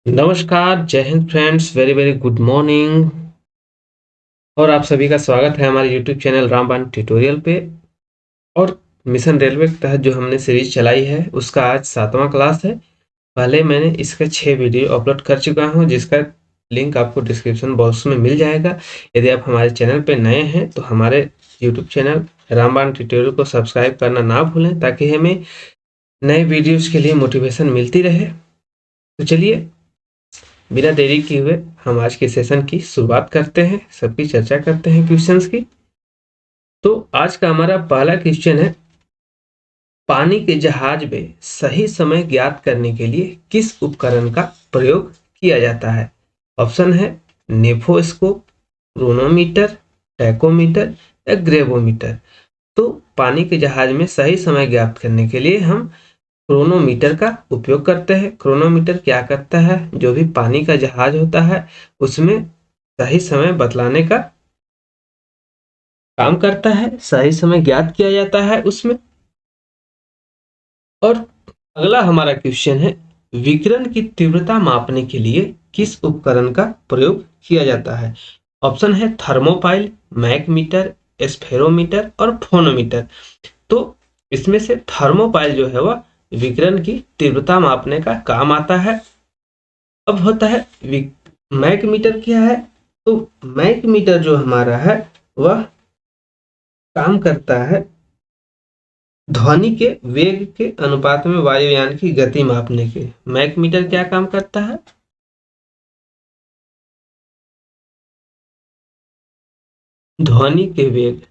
नमस्कार, जय Hind friends, very very good morning और आप सभी का स्वागत है हमारे यूट्यूब चैनल रामबाण ट्यूटोरियल पे। और मिशन रेलवे के तहत जो हमने सीरीज चलाई है उसका आज 7वां क्लास है। पहले मैंने इसके 6 वीडियो अपलोड कर चुका हूं, जिसका लिंक आपको डिस्क्रिप्शन बॉक्स में मिल जाएगा। यदि आप हमारे चैनल पे नए हैं तो हमारे यूट्यूब चैनल रामबाण ट्यूटोरियल को सब्सक्राइब करना ना भूलें, ताकि हमें नए वीडियोज के लिए मोटिवेशन मिलती रहे। तो चलिए बिना देरी किए हुए हम आज के सेशन की शुरुआत करते हैं, सबकी चर्चा करते हैं क्वेश्चंस की। तो आज का हमारा पहला क्वेश्चन है, पानी के जहाज में सही समय ज्ञात करने के लिए किस उपकरण का प्रयोग किया जाता है? ऑप्शन है नेफोस्कोप, क्रोनोमीटर, टैकोमीटर या ग्रेवोमीटर। तो पानी के जहाज में सही समय ज्ञात करने के लिए हम क्रोनोमीटर का उपयोग करते हैं। क्रोनोमीटर क्या करता है, जो भी पानी का जहाज होता है उसमें सही समय बतलाने का काम करता है, सही समय ज्ञात किया जाता है उसमें। और अगला हमारा क्वेश्चन है, विकिरण की तीव्रता मापने के लिए किस उपकरण का प्रयोग किया जाता है? ऑप्शन है थर्मोपाइल, मैकमीटर, स्फेरोमीटर और फोनोमीटर। तो इसमें से थर्मोपाइल जो है वह विकिरण की तीव्रता मापने का काम आता है। अब होता है मैकमीटर क्या है? तो मैकमीटर जो हमारा है वह काम करता है ध्वनि के वेग के अनुपात में वायुयान की गति मापने के। मैकमीटर क्या काम करता है? ध्वनि के वेग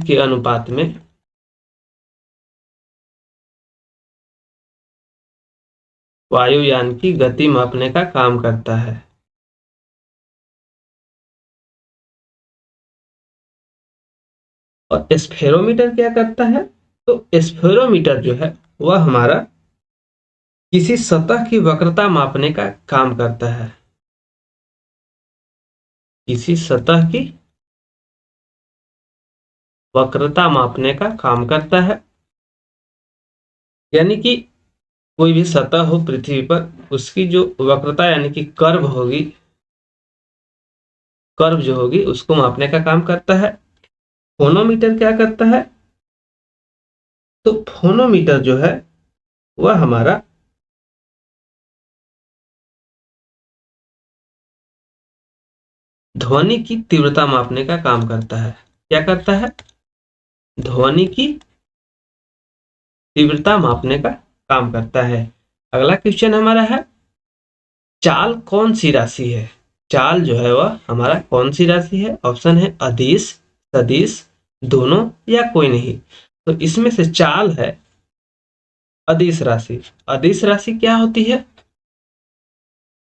के अनुपात में वायुयान की गति मापने का काम करता है। और स्फेरोमीटर क्या करता है? तो स्फेरोमीटर जो है वह हमारा किसी सतह की वक्रता मापने का काम करता है। किसी सतह की वक्रता मापने का काम करता है। यानी कि कोई भी सतह हो पृथ्वी पर, उसकी जो वक्रता यानी कि कर्व होगी, कर्व जो होगी उसको मापने का काम करता है। फोनोमीटर क्या करता है? तो फोनोमीटर जो है वह हमारा ध्वनि की तीव्रता मापने का काम करता है। क्या करता है? ध्वनि की तीव्रता मापने का काम करता है। अगला क्वेश्चन हमारा है, चाल कौन सी राशि है? चाल जो है वह हमारा कौन सी राशि है? ऑप्शन है अदिश, सदिश, दोनों या कोई नहीं। तो इसमें से चाल है अदिश राशि। अदिश राशि क्या होती है?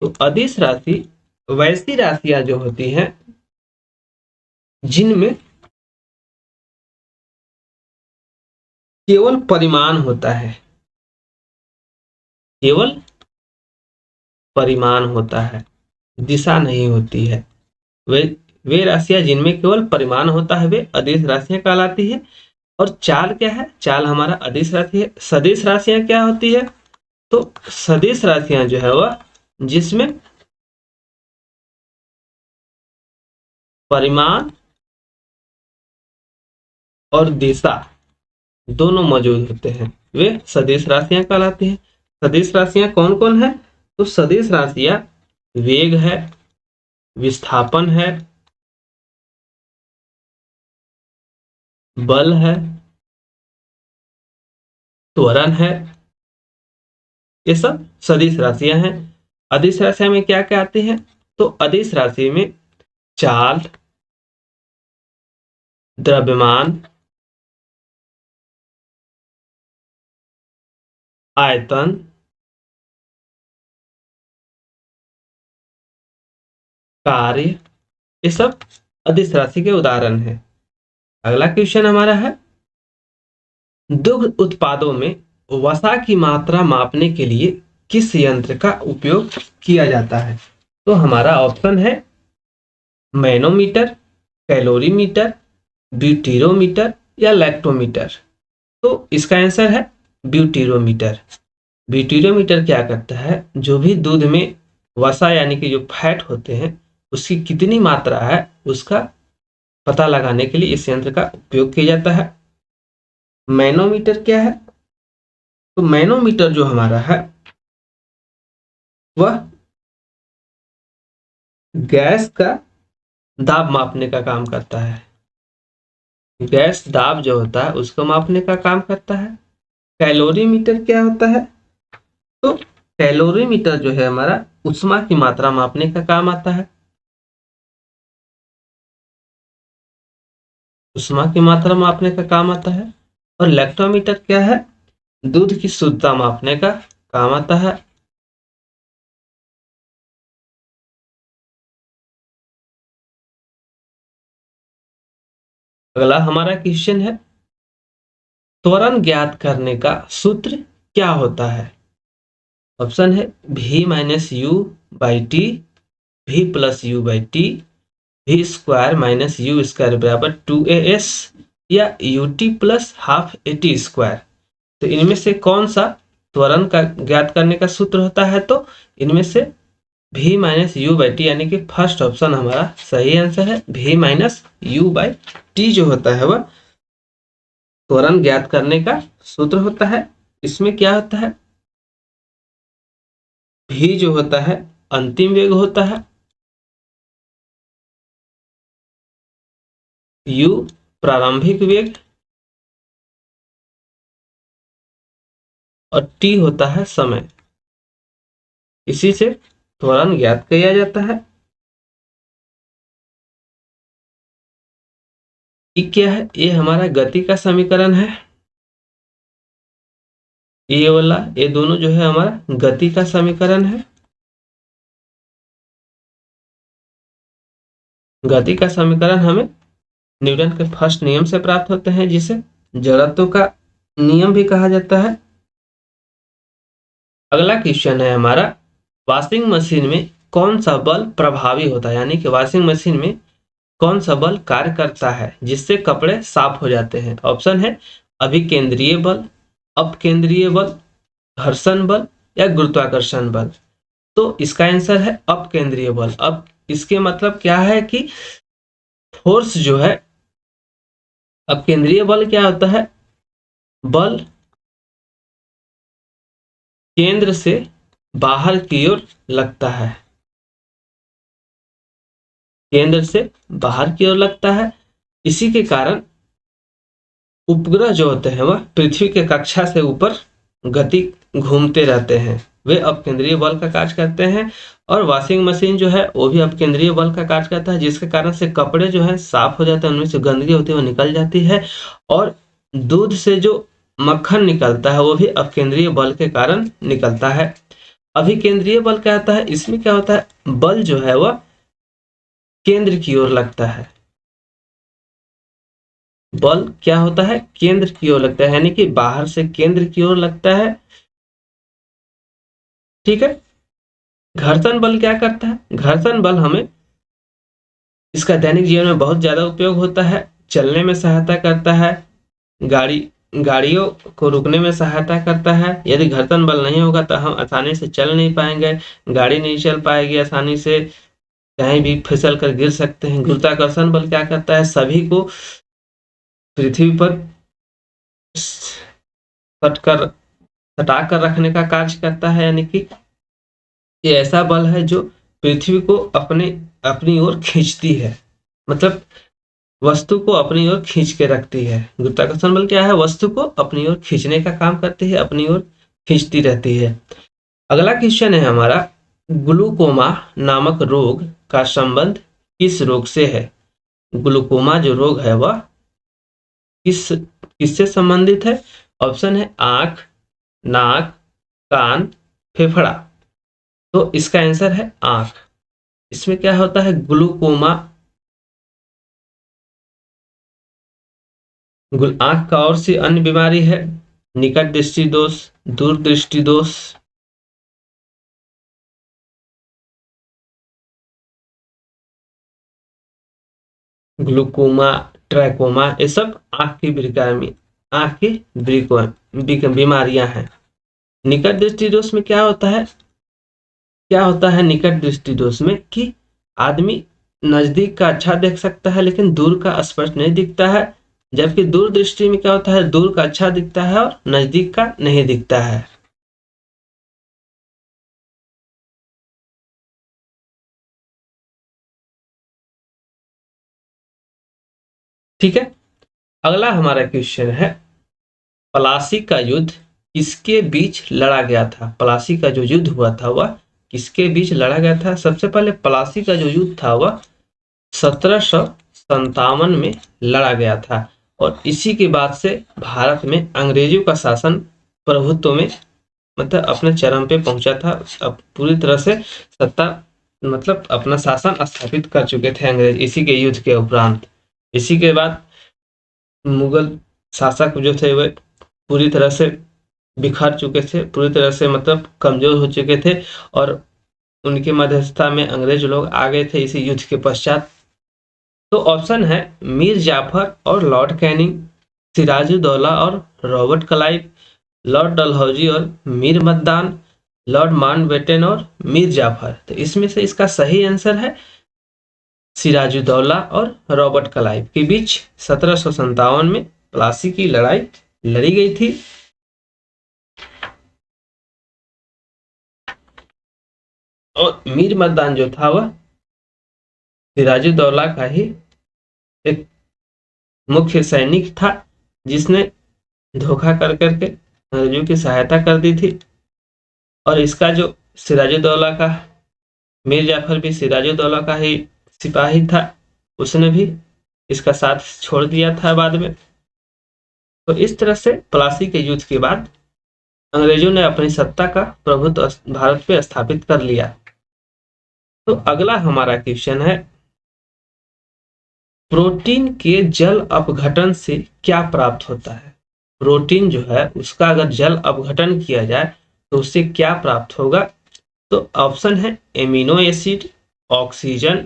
तो अदिश राशि वैसी राशियां जो होती हैं जिनमें केवल परिमाण होता है, केवल परिमाण होता है, दिशा नहीं होती है। वे वे राशियां जिनमें केवल परिमाण होता है वे अदिश राशियां कहलाती है। और चाल क्या है? चाल हमारा अदिश राशि है। सदिश राशियां क्या होती है? तो सदिश राशियां जो है वह जिसमें परिमाण और दिशा दोनों मौजूद होते हैं, वे सदिश राशियां कहलाती हैं। सदिश राशियां कौन कौन है? तो सदिश राशियां वेग है, विस्थापन है, बल है, त्वरण है, ये सब सदिश राशियां हैं। अदिश राशियां में क्या क्या आती हैं? तो अदिश राशि में चाल, द्रव्यमान, आयतन, कार्य, ये सब अदिश राशि के उदाहरण हैं। अगला क्वेश्चन हमारा है, दुग्ध उत्पादों में वसा की मात्रा मापने के लिए किस यंत्र का उपयोग किया जाता है? तो हमारा ऑप्शन है मैनोमीटर, कैलोरीमीटर, ब्यूटीरोमीटर या लैक्टोमीटर। तो इसका आंसर है ब्यूटीरोमीटर। ब्यूटीरोमीटर क्या करता है, जो भी दूध में वसा यानी कि जो फैट होते हैं उसकी कितनी मात्रा है उसका पता लगाने के लिए इस यंत्र का उपयोग किया जाता है। मैनोमीटर क्या है, तो मैनोमीटर जो हमारा है वह गैस का दाब मापने का काम करता है। गैस दाब जो होता है उसको मापने का काम करता है। कैलोरीमीटर क्या होता है, तो कैलोरीमीटर जो है हमारा ऊष्मा की मात्रा मापने का काम आता है। ऊष्मा की मात्रा मापने का काम आता है। और लैक्टोमीटर क्या है, दूध की शुद्धता मापने का काम आता है। अगला हमारा क्वेश्चन है, त्वरण ज्ञात करने का सूत्र क्या होता है। ऑप्शन है v minus you by T, v plus you by T, v square minus you square बराबर 2as, या ut plus half A T square. तो इनमें से कौन सा त्वरण का ज्ञात करने का सूत्र होता है, तो इनमें से v minus you by T यानी कि फर्स्ट ऑप्शन हमारा सही आंसर है। v minus you by T जो होता है वह त्वरण ज्ञात करने का सूत्र होता है। इसमें क्या होता है, v जो होता है अंतिम वेग होता है, u प्रारंभिक वेग, और t होता है समय। इसी से त्वरण ज्ञात किया जाता है। ये क्या है, ये हमारा गति का समीकरण है। ये वाला ये दोनों जो है हमारा गति का समीकरण है। गति का समीकरण हमें न्यूटन के फर्स्ट नियम से प्राप्त होते हैं, जिसे जड़त्व का नियम भी कहा जाता है। अगला क्वेश्चन है हमारा, वॉशिंग मशीन में कौन सा बल प्रभावी होता है, यानी कि वॉशिंग मशीन में कौन सा बल कार्य करता है जिससे कपड़े साफ हो जाते हैं। ऑप्शन है अभिकेंद्रीय बल, अपकेंद्रीय बल, घर्षण बल, या गुरुत्वाकर्षण बल। तो इसका आंसर है अपकेंद्रीय बल। अब इसके मतलब क्या है कि फोर्स जो है, अपकेंद्रीय बल क्या होता है, बल केंद्र से बाहर की ओर लगता है। केंद्र से बाहर की ओर लगता है। इसी के कारण उपग्रह जो होते हैं वह पृथ्वी के कक्षा से ऊपर गति घूमते रहते हैं, वे अपकेंद्रीय बल का कार्य करते हैं। और वॉशिंग मशीन जो है वो भी अपकेंद्रीय बल का कार्य करता है, जिसके कारण से कपड़े जो है साफ हो जाते हैं, उनमें से गंदगी होती है वो निकल जाती है। और दूध से जो मक्खन निकलता है वो भी अपकेंद्रीय बल के कारण निकलता है। अभिकेंद्रीय बल क्या होता है, इसमें क्या होता है, बल जो है वह केंद्र की ओर लगता है। बल क्या होता है, केंद्र की ओर लगता है, यानी कि बाहर से केंद्र की ओर लगता है। ठीक है। घर्षण बल क्या करता है, घर्षण बल हमें इसका दैनिक जीवन में बहुत ज्यादा उपयोग होता है। चलने में सहायता करता है, गाड़ी गाड़ियों को रुकने में सहायता करता है। यदि घर्षण बल नहीं होगा तो हम आसानी से चल नहीं पाएंगे, गाड़ी नहीं चल पाएगी आसानी से, कहीं भी फिसल कर गिर सकते हैं। गुरुत्वाकर्षण बल क्या करता है, सभी को पृथ्वी पर सटकर हटा कर रखने का कार्य करता है, यानी कि ये ऐसा बल है जो पृथ्वी को अपनी ओर खींचती है, मतलब वस्तु को अपनी ओर खींच के रखती है। गुरुत्वाकर्षण बल क्या है, वस्तु को अपनी ओर खींचने का काम करती है, अपनी ओर खींचती रहती है। अगला क्वेश्चन है हमारा, ग्लूकोमा नामक रोग का संबंध किस रोग से है। ग्लूकोमा जो रोग है वह किससे संबंधित है। ऑप्शन है आंख, नाक, कान, फेफड़ा। तो इसका आंसर है आंख। इसमें क्या होता है, ग्लूकोमा आंख का और सी अन्य बीमारी है, निकट दृष्टि दोष, दूर दृष्टि दोष, ग्लूकोमा, ट्रैकोमा, ये सब आंख की बीमारी आंख की बीमारियां हैं। निकट दृष्टि दोष में क्या होता है, निकट दृष्टि दोष में कि आदमी नजदीक का अच्छा देख सकता है लेकिन दूर का स्पष्ट नहीं दिखता है, जबकि दूर दृष्टि में क्या होता है, दूर का अच्छा दिखता है और नजदीक का नहीं दिखता है। ठीक है, अगला हमारा क्वेश्चन है, प्लासी का युद्ध किसके बीच लड़ा गया था? प्लासी का जो युद्ध हुआ था वह किसके बीच लड़ा गया था? सबसे पहले प्लासी का जो युद्ध था वह 1757 में लड़ा गया था और इसी के बाद से भारत में अंग्रेजों का शासन प्रभुत्व में मतलब अपने चरम पे पहुंचा था। अब पूरी तरह से सत्ता मतलब अपना शासन स्थापित कर चुके थे अंग्रेज इसी के युद्ध के उपरांत। इसी के बाद मुगल शासक जो थे वे पूरी तरह से बिखर चुके थे, पूरी तरह से मतलब कमजोर हो चुके थे और उनके मध्यस्थता में अंग्रेज लोग आ गए थे इसी युद्ध के पश्चात। तो ऑप्शन है मीर जाफर और लॉर्ड कैनिंग, सिराजुद्दौला और रॉबर्ट क्लाइव, लॉर्ड डलहौजी और मीर मद्दान, लॉर्ड माउंटबेटन और मीर जाफर। तो इसमें से इसका सही आंसर है सिराजुद्दौला और रॉबर्ट क्लाइव के बीच 1757 में प्लासी की लड़ाई लड़ी गई थी। और मीर मर्दान जो था वह सिराजुद्दौला का ही एक मुख्य सैनिक था जिसने धोखा कर करके अंग्रेजों की सहायता कर दी थी। और इसका जो सिराजुद्दौला का मीर जाफर भी सिराजुद्दौला का ही सिपाही था, उसने भी इसका साथ छोड़ दिया था बाद में। तो इस तरह से प्लासी के युद्ध के बाद अंग्रेजों ने अपनी सत्ता का प्रभुत्व भारत पे स्थापित कर लिया। तो अगला हमारा क्वेश्चन है, प्रोटीन के जल अपघटन से क्या प्राप्त होता है? प्रोटीन जो है उसका अगर जल अपघटन किया जाए तो उससे क्या प्राप्त होगा? तो ऑप्शन है एमिनो एसिड, ऑक्सीजन,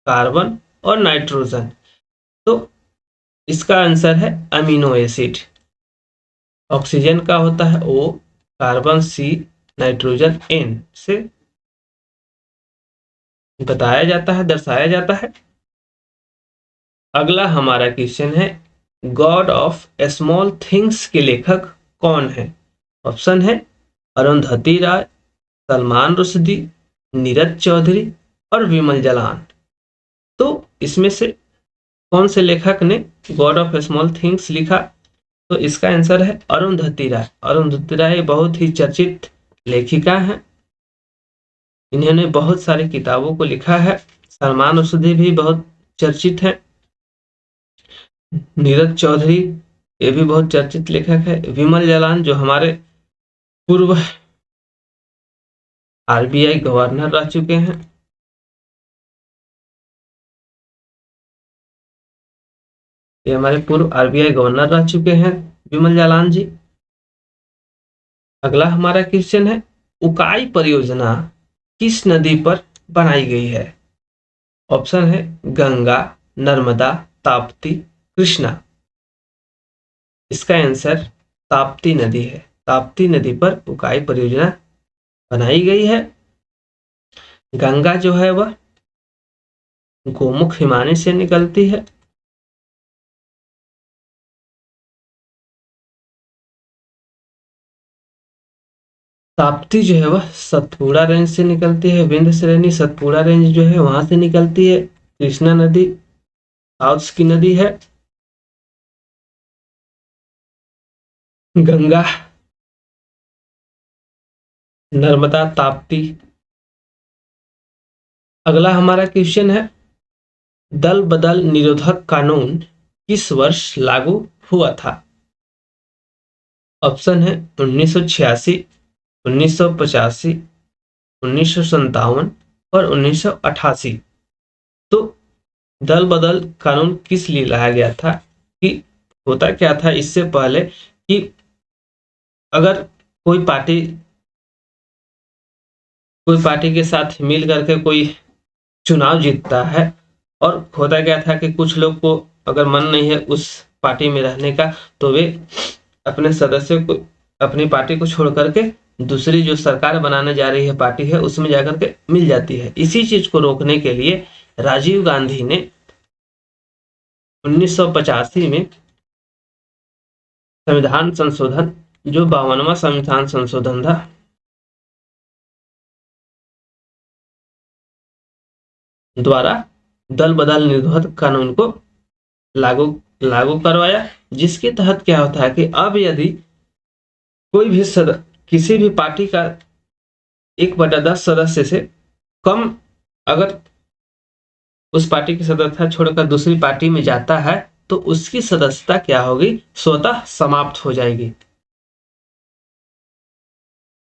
कार्बन और नाइट्रोजन। तो इसका आंसर है अमीनो एसिड। ऑक्सीजन का होता है O, carbon C, nitrogen N से बताया जाता है, दर्शाया जाता है। अगला हमारा क्वेश्चन है, गॉड ऑफ स्मॉल थिंग्स के लेखक कौन है? ऑप्शन है अरुंधति राय, सलमान रुश्दी, नीरज चौधरी और विमल जालान। तो इसमें से कौन से लेखक ने गॉड ऑफ स्मॉल थिंग्स लिखा? तो इसका आंसर है अरुंधति राय। अरुंधति राय बहुत ही चर्चित लेखिका हैं, इन्होंने बहुत सारी किताबों को लिखा है। सलमान रुश्दी भी बहुत चर्चित है, नीरज चौधरी ये भी बहुत चर्चित लेखक है। विमल जालान जो हमारे पूर्व आरबीआई गवर्नर रह चुके हैं। ये हमारे पूर्व आरबीआई गवर्नर रह चुके हैं विमल जालान जी। अगला हमारा क्वेश्चन है, उकाई परियोजना किस नदी पर बनाई गई है? ऑप्शन है गंगा, नर्मदा, ताप्ती, कृष्णा। इसका आंसर ताप्ती नदी है। ताप्ती नदी पर उकाई परियोजना बनाई गई है। गंगा जो है वह गोमुख हिमानी से निकलती है। ताप्ती जो है वह सतपुड़ा रेंज से निकलती है, विंध्य श्रेणी सतपुड़ा रेंज जो है वहां से निकलती है। कृष्णा नदी साउथ की नदी है। गंगा, नर्मदा, ताप्ती। अगला हमारा क्वेश्चन है, दल बदल निरोधक कानून किस वर्ष लागू हुआ था? ऑप्शन है 1986, 1985, 1957 और 1988। तो दल बदल कानून किस लिए लाया गया था? कि होता क्या था इससे पहले कि अगर कोई पार्टी के साथ मिल करके कोई चुनाव जीतता है और होता क्या था कि कुछ लोग को अगर मन नहीं है उस पार्टी में रहने का, तो वे अपने सदस्यों को, अपनी पार्टी को छोड़ करके दूसरी जो सरकार बनाने जा रही है पार्टी है उसमें जाकर के मिल जाती है। इसी चीज को रोकने के लिए राजीव गांधी ने 1985 में संविधान संशोधन, जो 52वां संविधान संशोधन था, द्वारा दल बदल निरोधक कानून को लागू लागू करवाया, जिसके तहत क्या होता है कि अब यदि कोई भी किसी भी पार्टी का 1/10 सदस्य से कम अगर उस पार्टी की सदस्यता छोड़कर दूसरी पार्टी में जाता है तो उसकी सदस्यता क्या होगी, स्वतः समाप्त हो जाएगी।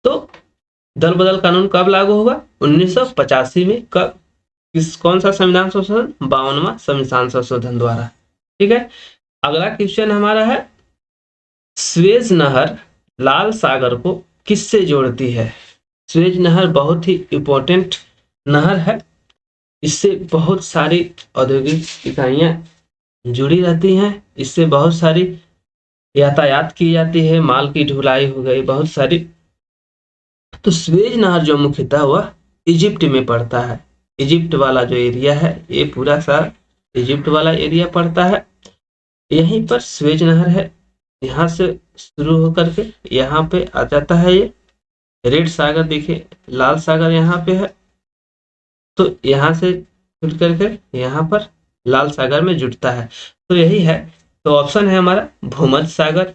तो दल बदल कानून कब लागू होगा, 1985 में। कब, कौन सा संविधान संशोधन, 52वां संविधान संशोधन द्वारा। ठीक है, अगला क्वेश्चन हमारा है, स्वेज नहर लाल सागर को किससे जोड़ती है। स्वेज नहर बहुत ही इंपॉर्टेंट नहर है, इससे बहुत सारी औद्योगिक इकाइयां जुड़ी रहती हैं, इससे बहुत सारी यातायात की जाती है, माल की ढुलाई हो गई, बहुत सारी। तो स्वेज नहर जो मुख्यतः वह इजिप्ट में पड़ता है। इजिप्ट वाला जो एरिया है, ये पूरा सा इजिप्ट वाला एरिया पड़ता है। यहीं पर स्वेज नहर है, यहाँ से शुरू होकर के यहाँ पे आ जाता है। ये रेड सागर देखिए, लाल सागर यहाँ पे है, तो यहाँ से जुड़ करके यहाँ पर लाल सागर में जुड़ता है। तो यही है, तो ऑप्शन है हमारा भूमध्य सागर,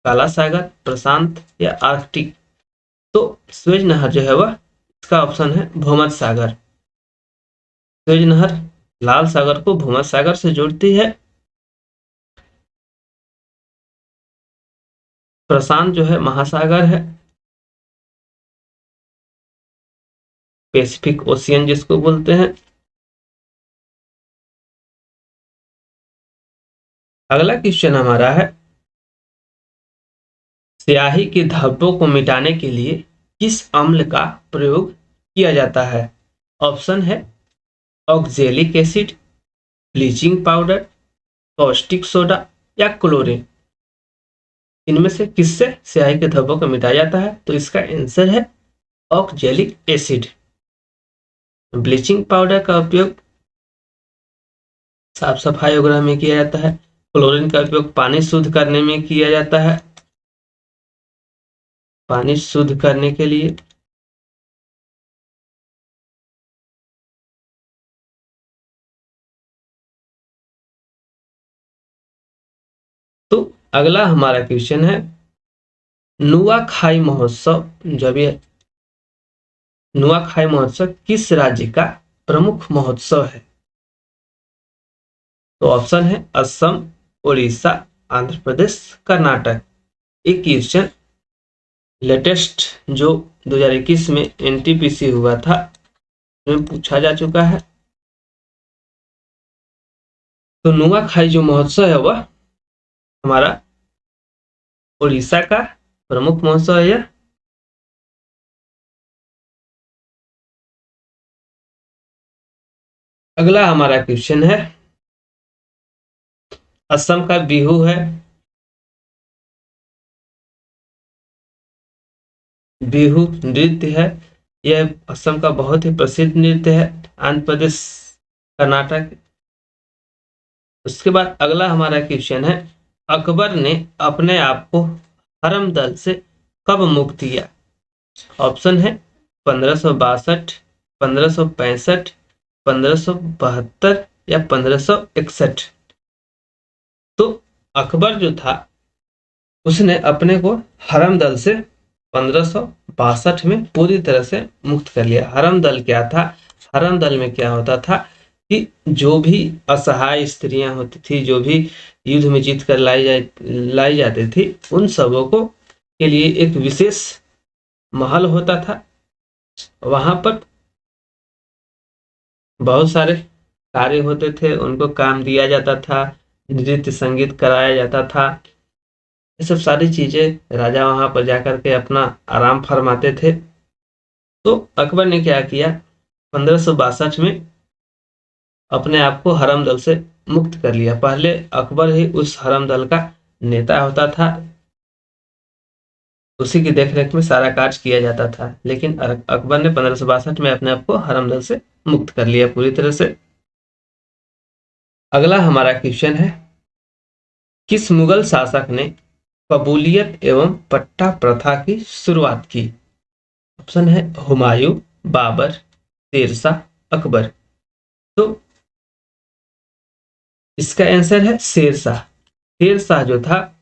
काला सागर, प्रशांत या आर्कटिक। तो स्वेज नहर जो है वह, इसका ऑप्शन है भूमध्य सागर। स्वेज नहर लाल सागर को भूमध्य सागर से जोड़ती है। प्रशांत जो है महासागर है, पैसिफिक ओशियन जिसको बोलते हैं। अगला क्वेश्चन हमारा है, स्याही के धब्बों को मिटाने के लिए किस अम्ल का प्रयोग किया जाता है। ऑप्शन है oxalic acid, bleaching powder, caustic soda या क्लोरीन। इनमें से किससे स्याही के धब्बों को मिटाया जाता है, तो इसका आंसर है ऑक्जेलिक एसिड। ब्लीचिंग पाउडर का उपयोग साफ सफाई वगैरह में किया जाता है। क्लोरीन का उपयोग पानी शुद्ध करने में किया जाता है, पानी शुद्ध करने के लिए। तो अगला हमारा क्वेश्चन है, नुआखाई महोत्सव, जब ये नुआखाई महोत्सव किस राज्य का प्रमुख महोत्सव है। तो ऑप्शन है असम, उड़ीसा, आंध्र प्रदेश, कर्नाटक। एक क्वेश्चन लेटेस्ट जो 2021 में एनटीपीसी हुआ था में पूछा जा चुका है। तो नुआखाई जो महोत्सव है वह हमारा उड़ीसा का प्रमुख महोत्सव है। अगला हमारा क्वेश्चन है, असम का बिहू है, बिहू नृत्य है, यह असम का बहुत ही प्रसिद्ध नृत्य है। आंध्र प्रदेश, कर्नाटक। उसके बाद अगला हमारा क्वेश्चन है, अकबर ने अपने आप को हरम दल से कब मुक्त किया। ऑप्शन है 1562, 1565, 1572 या 1561। तो अकबर जो था उसने अपने को हरम दल से 1562 में पूरी तरह से मुक्त कर लिया। हरम दल क्या था, हरम दल में क्या होता था कि जो भी असहाय स्त्रियां होती थी, जो भी युद्ध में जीत कर लाई जाती थी, उन सबों को के लिए एक विशेष महल होता था। वहां पर बहुत सारे कार्य होते थे, उनको काम दिया जाता था, नृत्य संगीत कराया जाता था। ये सब सारी चीजें राजा वहां पर जाकर के अपना आराम फरमाते थे। तो अकबर ने क्या किया, 1562 में अपने आप को हरम दल से मुक्त कर लिया। पहले अकबर ही उस हरम दल का नेता होता था, उसी की देखरेख में सारा कार्य किया जाता था, लेकिन अकबर ने 1562 में अपने आप को हरम दल से मुक्त कर लिया पूरी तरह से। अगला हमारा क्वेश्चन है, किस मुगल शासक ने कबूलियत एवं पट्टा प्रथा की शुरुआत की? ऑप्शन है हुमायूं, बाबर, शेरशाह, अकबर। तो इसका आंसर है शेरशाह। शेरशाह जो था,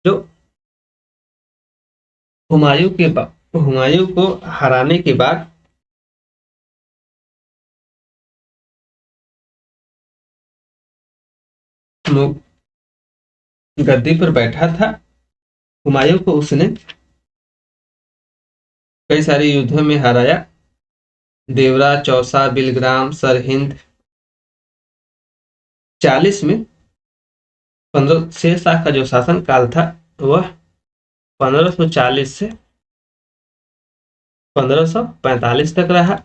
जो हुमायूं को हराने के बाद गद्दी पर बैठा था। हुमायूं को उसने कई सारे युद्धों में हराया, देवरा, चौसा, बिलग्राम, सरहिंद। 40 में 15 शेरशाह का जो शासन काल था वह 1540 से 1545 तक रहा।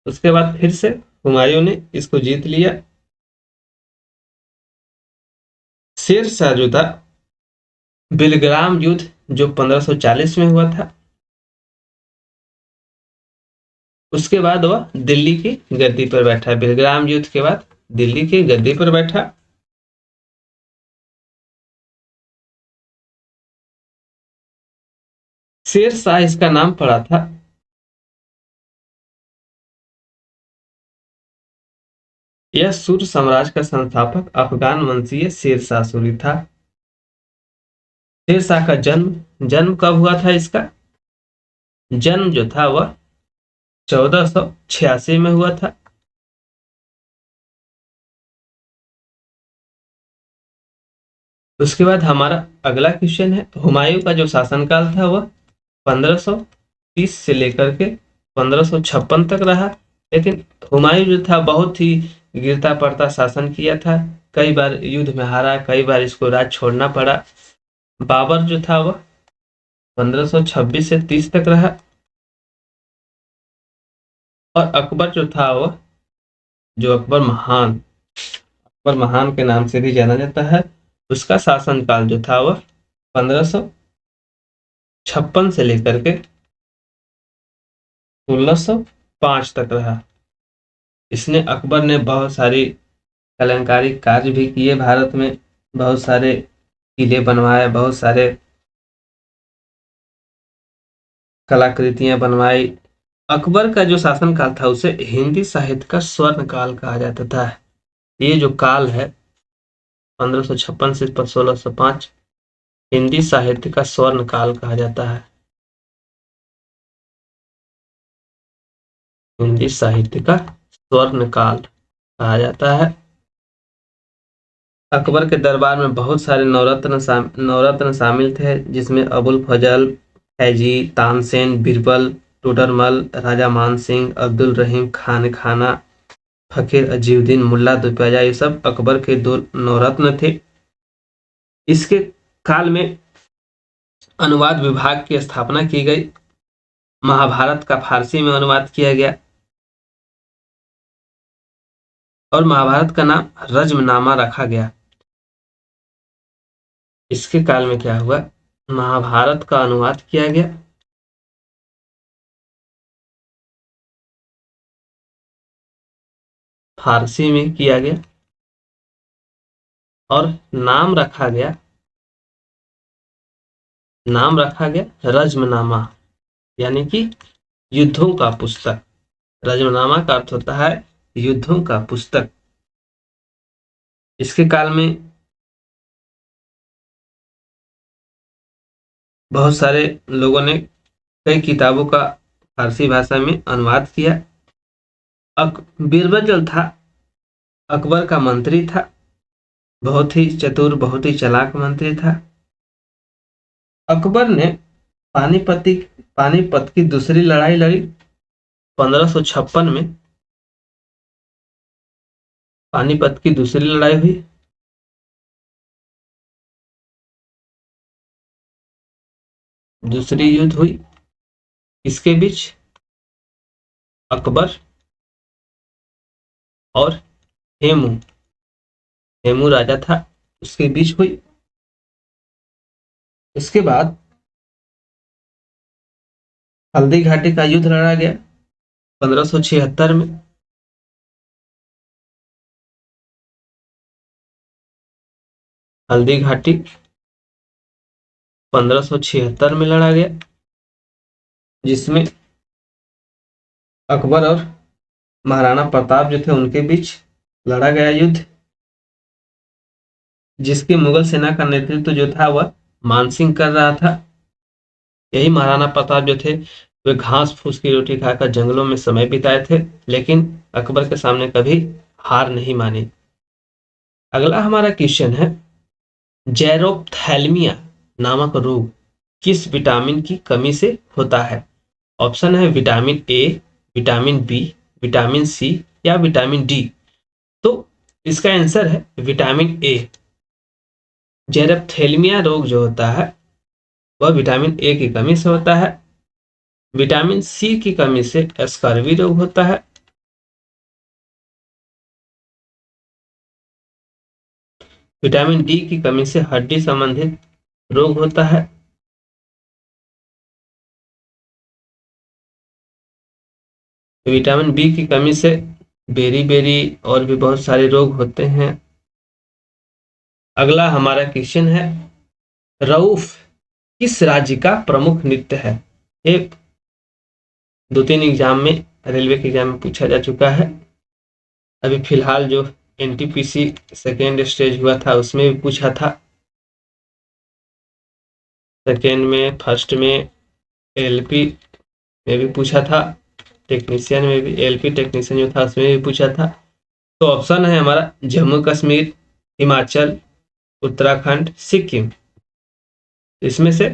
उसके बाद फिर से हुमायूं ने इसको जीत लिया। शेरशाह जो था, बिलग्राम युद्ध जो 1540 में हुआ था, उसके बाद वह दिल्ली की गद्दी पर बैठा। बिलग्राम युद्ध के बाद दिल्ली की गद्दी पर बैठा। शेरशाह इसका नाम पड़ा था। यह सूर साम्राज्य का संस्थापक अफगान वंशीय शेरशाह सूरी था। शेरशाह का जन्म जन्म कब हुआ था? इसका जन्म जो था वह 1486 में हुआ था। उसके बाद हमारा अगला क्वेश्चन है, हुमायूं का जो शासनकाल था वह 1530 से लेकर के 1556 तक रहा। लेकिन हुमायूं जो था बहुत ही गिरता पड़ता शासन किया था, कई बार युद्ध में हारा, कई बार इसको राज छोड़ना पड़ा। बाबर जो था वह 1526 से 30 तक रहा। और अकबर जो था वह, जो अकबर महान के नाम से भी जाना जाता है, उसका शासनकाल जो था वह 1556 से लेकर के 1605 तक रहा। इसने अकबर ने बहुत सारी कलंकारी कार्य भी किए भारत में, बहुत सारे किले बनवाए, बहुत सारे कलाकृतियां बनवाई। अकबर का जो शासनकाल था उसे हिंदी साहित्य का स्वर्ण काल कहा जाता था। ये जो काल है 1556 से 1605, हिंदी साहित्य का स्वर्ण काल कहा जाता है। हिंदी साहित्य का स्वर्ण काल कहा जाता है। अकबर के दरबार में बहुत सारे नवरत्न शामिल थे, जिसमें अबुल फजल, फैजी, तानसेन, बीरबल, टोडरमल, राजा मान सिंह, अब्दुल रहीम खान खाना, फकीर अजीउद्दीन, मुल्ला दुपयाजा, ये सब अकबर के 2 नवरत्न थे। इसके काल में अनुवाद विभाग की स्थापना की गई। महाभारत का फारसी में अनुवाद किया गया और महाभारत का नाम रज्मनामा रखा गया। इसके काल में क्या हुआ? महाभारत का अनुवाद किया गया, फारसी में किया गया, और नाम रखा गया रज्मनामा, यानी कि युद्धों का पुस्तक। रज्मनामा का अर्थ होता है युद्धों का पुस्तक। इसके काल में बहुत सारे लोगों ने कई किताबों का फारसी भाषा में अनुवाद किया। बीरबल था, अकबर का मंत्री था, बहुत ही चतुर, बहुत ही चालाक मंत्री था। अकबर ने पानीपत की दूसरी लड़ाई लड़ी 1556 में। पानीपत की दूसरी लड़ाई हुई। दूसरी युद्ध हुई, इसके बीच अकबर और हेमू हेमू राजा था, उसके बीच हुई। इसके बाद हल्दी घाटी का युद्ध लड़ा गया 1576 में। हल्दी घाटी 1576 में लड़ा गया, जिसमें अकबर और महाराणा प्रताप जो थे उनके बीच लड़ा गया युद्ध, जिसकी मुगल सेना का नेतृत्व जो था वह मानसिंह कर रहा था। यही महाराणा प्रताप जो थे वे घास फूस की रोटी खाकर जंगलों में समय बिताए थे, लेकिन अकबर के सामने कभी हार नहीं मानी। अगला हमारा क्वेश्चन है, जेरोप्थैल्मिया नामक रोग किस विटामिन की कमी से होता है? ऑप्शन है vitamin A, vitamin B, vitamin C या विटामिन डी। तो इसका आंसर है विटामिन ए। जेरोप्थेल्मिया रोग जो होता है वह विटामिन ए की कमी से होता है। विटामिन सी की कमी से स्कर्वी रोग होता है। विटामिन डी की कमी से हड्डी संबंधित रोग होता है। विटामिन बी की कमी से बेरी बेरी और भी बहुत सारे रोग होते हैं। अगला हमारा क्वेश्चन है, रऊफ किस राज्य का प्रमुख नृत्य है? एक 2-3 एग्जाम में, रेलवे के एग्जाम में पूछा जा चुका है। अभी फिलहाल जो एनटीपीसी सेकेंड स्टेज हुआ था उसमें भी पूछा था। सेकेंड में, फर्स्ट में, एलपी में भी पूछा था, टेक्नीशियन में भी, एलपी टेक्नीशियन जो था उसमें भी पूछा था। तो ऑप्शन है हमारा जम्मू कश्मीर, हिमाचल, उत्तराखंड, सिक्किम। इसमें से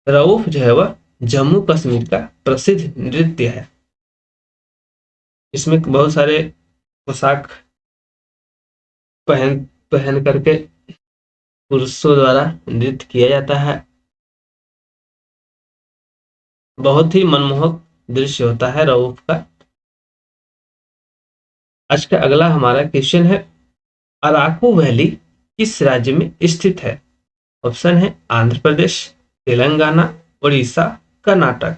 रऊफ जो है वह जम्मू कश्मीर का प्रसिद्ध नृत्य है। इसमें बहुत सारे पोशाक पहन पहन करके पुरुषों द्वारा नृत्य किया जाता है। बहुत ही मनमोहक दृश्य होता है रऊफ का। आज का अगला हमारा क्वेश्चन है, अराकू वैली किस राज्य में स्थित है? ऑप्शन है आंध्र प्रदेश, तेलंगाना, उड़ीसा, कर्नाटक।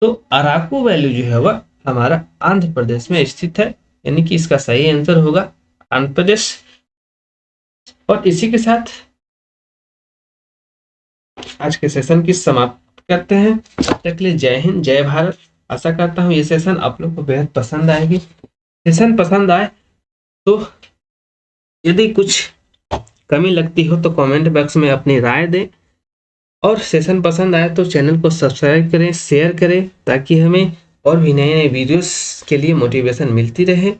तो अराकू वैली जो है वह हमारा आंध्र प्रदेश में स्थित है, यानी कि इसका सही आंसर होगा आंध्र प्रदेश। और इसी के साथ आज के सेशन की समाप्त करते हैं। तब तक के लिए जय हिंद, जय भारत। आशा करता हूँ ये सेशन आप लोग को बेहद पसंद आएगी। सेशन पसंद आए तो यदि कुछ कमी लगती हो तो कमेंट बॉक्स में अपनी राय दें, और सेशन पसंद आए तो चैनल को सब्सक्राइब करें, शेयर करें, ताकि हमें और भी नए नए वीडियोस के लिए मोटिवेशन मिलती रहे।